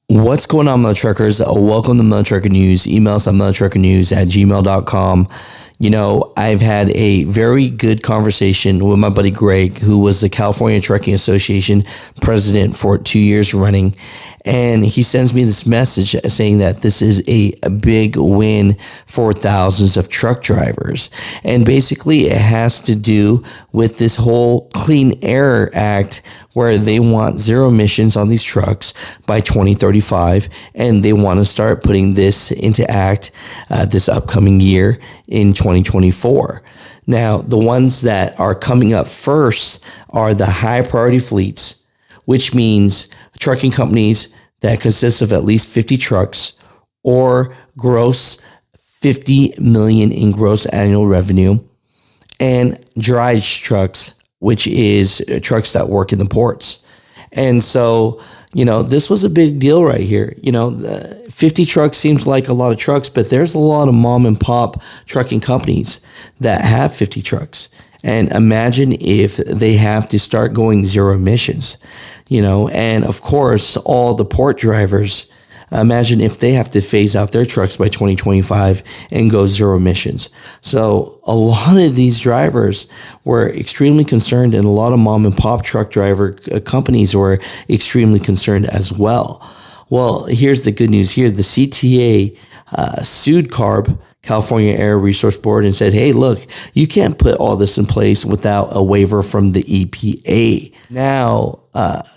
What's going on, Mutha Truckers? Welcome to Mutha Trucker News. Email us at muthatruckernews@gmail.com. You know, I've had a very good conversation with my buddy Greg, who was the California Trucking Association president for 2 years running. And he sends me this message saying that this is a big win for thousands of truck drivers. And basically, it has to do with this whole Clean Air Act, where they want zero emissions on these trucks by 2035. And they want to start putting this into act this upcoming year in 2024. Now, the ones that are coming up first are the high priority fleets, which means trucking companies that consist of at least 50 trucks or gross 50 million in gross annual revenue, and drayage trucks, which is trucks that work in the ports. And so, you know, this was a big deal right here. You know, 50 trucks seems like a lot of trucks, but there's a lot of mom and pop trucking companies that have 50 trucks. And imagine if they have to start going zero emissions, you know, and of course, all the port drivers, imagine if they have to phase out their trucks by 2025 and go zero emissions. So a lot of these drivers were extremely concerned, and a lot of mom and pop truck driver companies were extremely concerned as well. Well, here's the good news here. The CTA sued CARB, California Air Resource Board, and said, hey, look, you can't put all this in place without a waiver from the EPA. Now,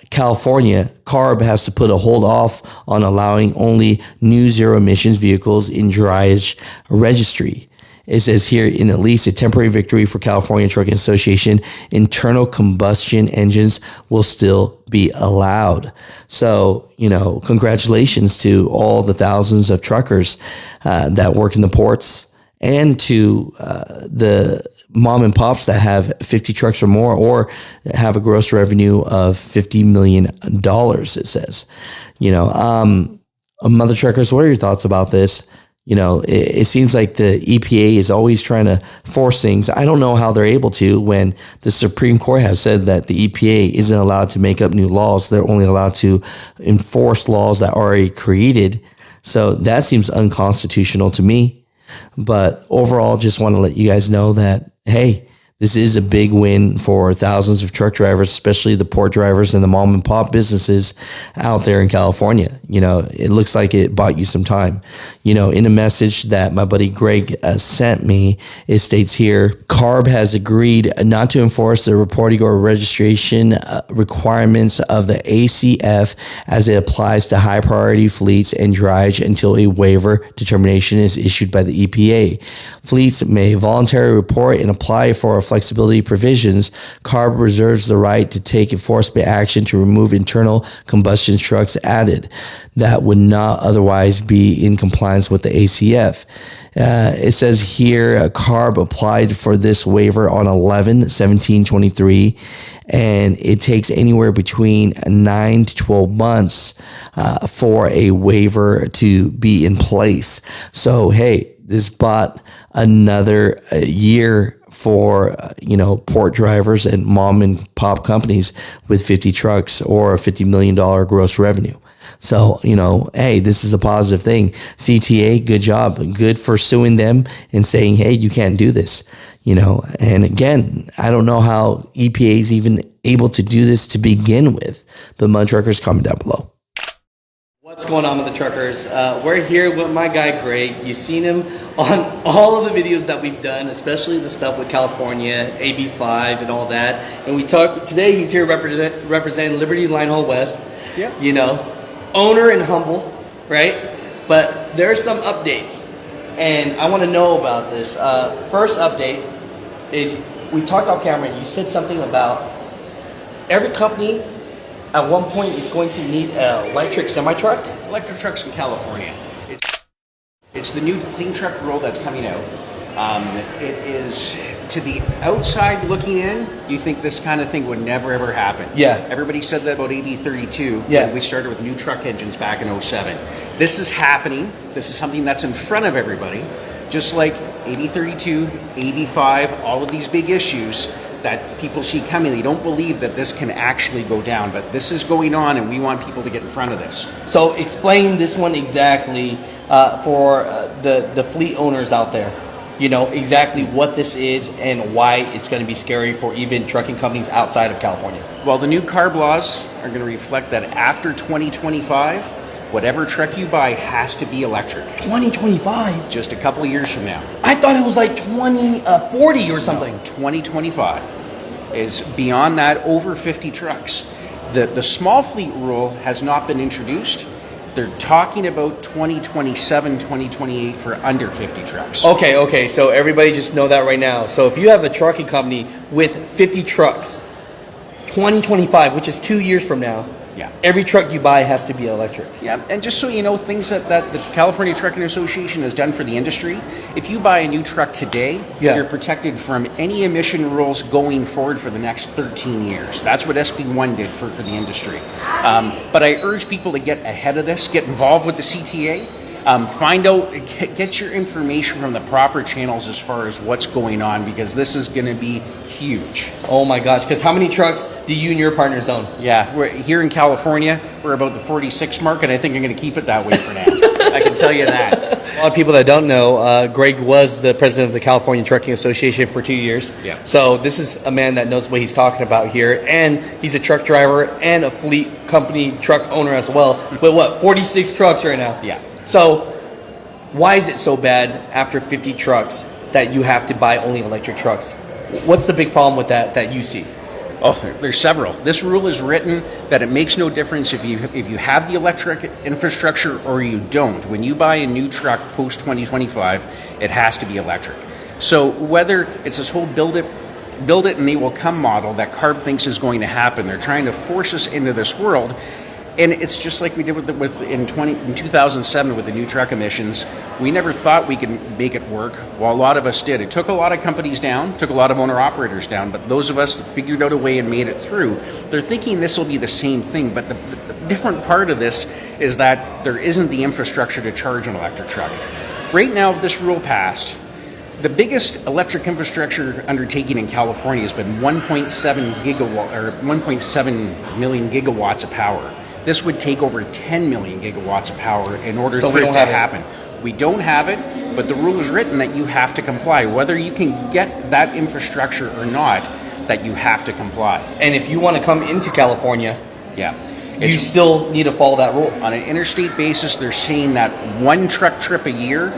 California, CARB has to put a hold off on allowing only new zero emissions vehicles in drayage registry. It says here, in at least a temporary victory for California Trucking Association, internal combustion engines will still be allowed. So, you know, congratulations to all the thousands of truckers that work in the ports, and to the mom and pops that have 50 trucks or more, or have a gross revenue of $50 million, it says. You know, Mutha Truckers, what are your thoughts about this? You know, it seems like the EPA is always trying to force things. I don't know how they're able to, when the Supreme Court has said that the EPA isn't allowed to make up new laws. They're only allowed to enforce laws that are already created. So that seems unconstitutional to me. But overall, just want to let you guys know that, hey, this is a big win for thousands of truck drivers, especially the port drivers and the mom and pop businesses out there in California. You know, it looks like it bought you some time. You know, in a message that my buddy Greg sent me, it states here, CARB has agreed not to enforce the reporting or registration requirements of the ACF as it applies to high priority fleets and drayage until a waiver determination is issued by the EPA. Fleets may voluntarily report and apply for flexibility provisions. CARB reserves the right to take enforcement action to remove internal combustion trucks added that would not otherwise be in compliance with the ACF. It says here, CARB applied for this waiver on 11/17/23, and it takes anywhere between 9 to 12 months for a waiver to be in place. So, hey, this bought another year for, you know, port drivers and mom and pop companies with 50 trucks or $50 million gross revenue. So, you know, hey, this is a positive thing. CTA, good job. Good for suing them and saying, hey, you can't do this, you know. And again, I don't know how EPA is even able to do this to begin with. But Mutha Truckers, comment down below. What's going on with the truckers? We're here with my guy Greg. You've seen him on all of the videos that we've done, especially the stuff with California, AB5 and all that. And we talk today, he's here representing Liberty Linehaul West. Yeah. You know, owner and humble, right? But there's some updates, and I want to know about this. First update is, we talked off camera, you said something about every company at one point is going to need an electric semi-truck? Electric trucks in California. It's the new clean truck rule that's coming out. It is, to the outside looking in, you think this kind of thing would never ever happen. Yeah. Everybody said that about AB 32. Yeah. We started with new truck engines back in 07. This is happening. This is something that's in front of everybody. Just like AB 32, AB 5, all of these big issues, that people see coming. They don't believe that this can actually go down, but this is going on, and we want people to get in front of this. So explain this one exactly for the fleet owners out there. You know exactly what this is and why it's going to be scary for even trucking companies outside of California. Well, the new CARB laws are going to reflect that after 2025, whatever truck you buy has to be electric. 2025? Just a couple of years from now. I thought it was like 2040 or something. No, 2025 is beyond that, over 50 trucks. The small fleet rule has not been introduced. They're talking about 2027, 2028 for under 50 trucks. Okay, so everybody just know that right now. So if you have a trucking company with 50 trucks, 2025, which is 2 years from now, yeah, every truck you buy has to be electric. Yeah, and just so you know, things that the California Trucking Association has done for the industry, if you buy a new truck today, you're protected from any emission rules going forward for the next 13 years. That's what SB1 did for the industry. But I urge people to get ahead of this, get involved with the CTA, find out, get your information from the proper channels as far as what's going on, because this is going to be huge. Oh my gosh, because how many trucks do you and your partners own? Yeah, we're here in California, we're about the 46 mark, and I think I'm going to keep it that way for now. I can tell you that. A lot of people that don't know, Greg was the president of the California Trucking Association for 2 years. Yeah. So this is a man that knows what he's talking about here, and he's a truck driver and a fleet company truck owner as well. But what, 46 trucks right now? Yeah. So why is it so bad after 50 trucks that you have to buy only electric trucks? What's the big problem with that you see? Oh, there's several. This rule is written that it makes no difference if you have the electric infrastructure or you don't. When you buy a new truck post 2025, it has to be electric. So whether it's this whole build it and they will come model that CARB thinks is going to happen, they're trying to force us into this world. And it's just like we did in 2007 with the new truck emissions. We never thought we could make it work. Well, a lot of us did. It took a lot of companies down, took a lot of owner-operators down, but those of us that figured out a way and made it through, they're thinking this will be the same thing. But the different part of this is that there isn't the infrastructure to charge an electric truck. Right now, if this rule passed, the biggest electric infrastructure undertaking in California has been 1.7 million gigawatts of power. This would take over 10 million gigawatts of power in order for it to happen. We don't have it, but the rule is written that you have to comply. Whether you can get that infrastructure or not, that you have to comply. And if you want to come into California, you still need to follow that rule. On an interstate basis, they're saying that one truck trip a year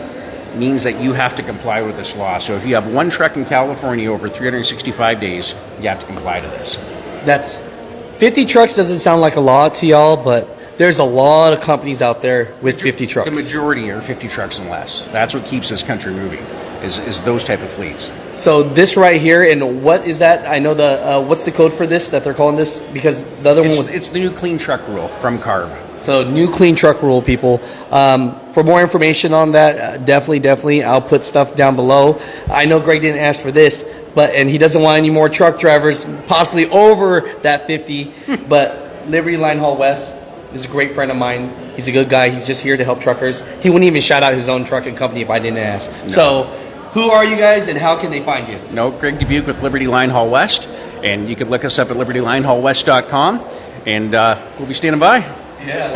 means that you have to comply with this law. So if you have one truck in California over 365 days, you have to comply to this. That's 50 trucks doesn't sound like a lot to y'all, but there's a lot of companies out there with 50 trucks. The majority are 50 trucks and less. That's what keeps this country moving, is those type of fleets. So this right here, and what is that? I know what's the code for this that they're calling this? Because the other one was... It's the new clean truck rule from CARB. So new clean truck rule, people. For more information on that, definitely, I'll put stuff down below. I know Greg didn't ask for this, and he doesn't want any more truck drivers, possibly over that 50. But Liberty Line Haul West is a great friend of mine. He's a good guy. He's just here to help truckers. He wouldn't even shout out his own trucking company if I didn't ask. No. So who are you guys, and how can they find you? No, Greg Dubuque with Liberty Line Haul West, and you can look us up at libertylinehaulwest.com, and we'll be standing by. Yeah.